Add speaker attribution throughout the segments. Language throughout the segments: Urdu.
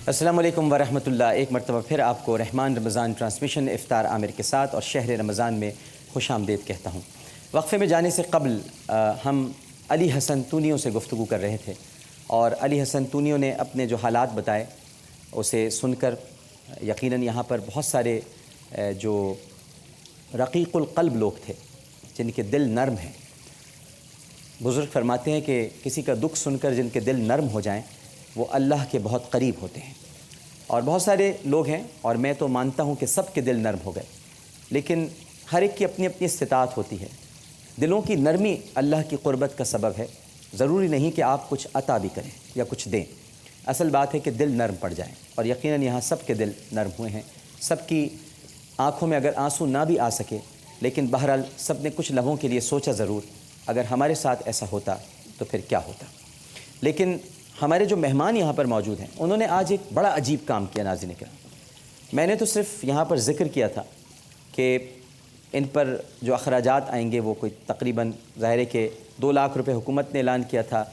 Speaker 1: السلام علیکم ورحمۃ اللہ۔ ایک مرتبہ پھر آپ کو رحمان رمضان ٹرانسمیشن افطار عامر کے ساتھ اور شہر رمضان میں خوش آمدید کہتا ہوں۔ وقفے میں جانے سے قبل ہم علی حسن تونیوں سے گفتگو کر رہے تھے، اور علی حسن تونیوں نے اپنے جو حالات بتائے اسے سن کر یقیناً یہاں پر بہت سارے جو رقیق القلب لوگ تھے جن کے دل نرم ہیں۔ بزرگ فرماتے ہیں کہ کسی کا دکھ سن کر جن کے دل نرم ہو جائیں وہ اللہ کے بہت قریب ہوتے ہیں، اور بہت سارے لوگ ہیں، اور میں تو مانتا ہوں کہ سب کے دل نرم ہو گئے، لیکن ہر ایک کی اپنی اپنی استطاعت ہوتی ہے۔ دلوں کی نرمی اللہ کی قربت کا سبب ہے، ضروری نہیں کہ آپ کچھ عطا بھی کریں یا کچھ دیں، اصل بات ہے کہ دل نرم پڑ جائیں، اور یقیناً یہاں سب کے دل نرم ہوئے ہیں۔ سب کی آنکھوں میں اگر آنسو نہ بھی آ سکے، لیکن بہرحال سب نے کچھ لمحوں کے لیے سوچا ضرور، اگر ہمارے ساتھ ایسا ہوتا تو پھر کیا ہوتا۔ لیکن ہمارے جو مہمان یہاں پر موجود ہیں انہوں نے آج ایک بڑا عجیب کام کیا ناظرین کرام۔ میں نے تو صرف یہاں پر ذکر کیا تھا کہ ان پر جو اخراجات آئیں گے وہ کوئی تقریباً ظاہر ہے کہ 2 لاکھ روپے حکومت نے اعلان کیا تھا،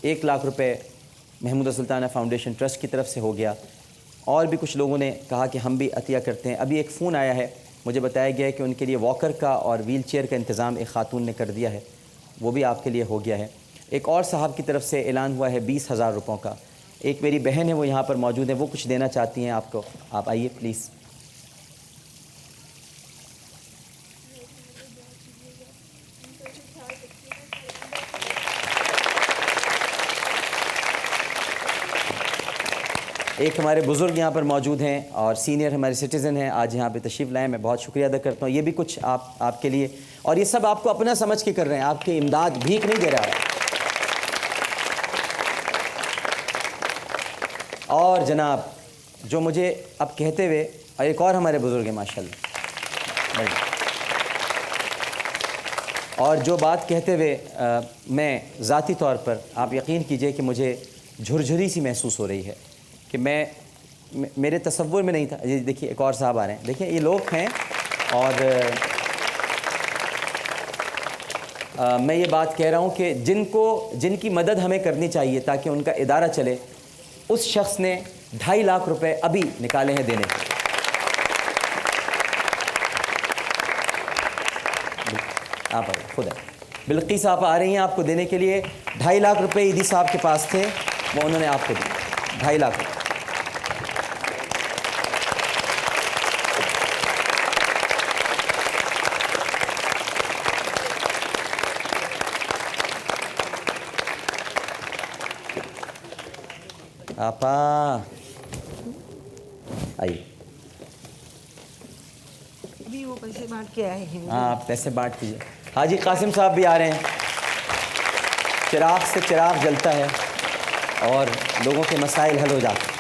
Speaker 1: 1 لاکھ روپے محمودہ سلطانہ فاؤنڈیشن ٹرسٹ کی طرف سے ہو گیا، اور بھی کچھ لوگوں نے کہا کہ ہم بھی عطیہ کرتے ہیں۔ ابھی ایک فون آیا ہے، مجھے بتایا گیا ہے کہ ان کے لیے واکر کا اور ویل چیئر کا انتظام ایک خاتون نے کر دیا ہے، وہ بھی آپ کے لیے ہو گیا ہے۔ ایک اور صاحب کی طرف سے اعلان ہوا ہے 20,000 روپوں کا۔ ایک میری بہن ہے وہ یہاں پر موجود ہیں، وہ کچھ دینا چاہتی ہیں آپ کو، آپ آئیے پلیز۔ ایک ہمارے بزرگ یہاں پر موجود ہیں اور سینئر ہمارے سٹیزن ہیں، آج یہاں پہ تشریف لائے، میں بہت شکریہ ادا کرتا ہوں۔ یہ بھی کچھ آپ کے لیے، اور یہ سب آپ کو اپنا سمجھ کے کر رہے ہیں، آپ کی امداد بھیک نہیں دے رہا ہے۔ اور جناب جو مجھے اب کہتے ہوئے، اور ایک اور ہمارے بزرگ ہیں ماشاءاللہ، اور جو بات کہتے ہوئے میں ذاتی طور پر آپ یقین کیجئے کہ مجھے جھرجھری سی محسوس ہو رہی ہے کہ میرے تصور میں نہیں تھا۔ یہ دیکھیے ایک اور صاحب آ رہے ہیں، دیکھیں یہ لوگ ہیں، اور میں یہ بات کہہ رہا ہوں کہ جن کی مدد ہمیں کرنی چاہیے تاکہ ان کا ادارہ چلے، اس شخص نے 2.5 لاکھ روپے ابھی نکالے ہیں دینے کے۔ آپ آئیے، خود آئیے، بلقیس آپ آ رہی ہیں آپ کو دینے کے لیے۔ 2.5 لاکھ روپے ایدی صاحب کے پاس تھے، وہ انہوں نے آپ کو دیے 2.5 لاکھ روپے۔ آپا آئیے،
Speaker 2: ابھی وہ پیسے بانٹ کے آئے ہیں۔
Speaker 1: ہاں آپ پیسے بانٹ دیجیے۔ حاجی قاسم صاحب بھی آ رہے ہیں۔ چراغ سے چراغ جلتا ہے اور لوگوں کے مسائل حل ہو جاتے ہیں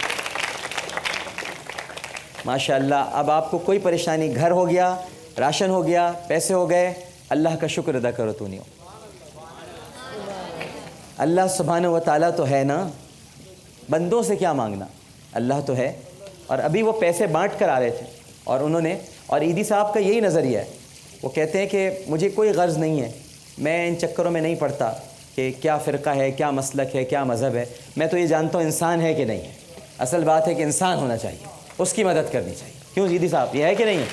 Speaker 1: ماشاءاللہ۔ اب آپ کو کوئی پریشانی، گھر ہو گیا، راشن ہو گیا، پیسے ہو گئے، اللہ کا شکر ادا کرو تو نہیں ہو۔ اللہ سبحانہ و تعالیٰ تو ہے نا، بندوں سے کیا مانگنا، اللہ تو ہے۔ اور ابھی وہ پیسے بانٹ کر آ رہے تھے، اور انہوں نے، اور ایدی صاحب کا یہی نظریہ ہے، وہ کہتے ہیں کہ مجھے کوئی غرض نہیں ہے، میں ان چکروں میں نہیں پڑتا کہ کیا فرقہ ہے، کیا مسلک ہے، کیا مذہب ہے، میں تو یہ جانتا ہوں انسان ہے کہ نہیں ہے، اصل بات ہے کہ انسان ہونا چاہیے، اس کی مدد کرنی چاہیے۔ کیوں ایدی صاحب، یہ ہے کہ نہیں ہے؟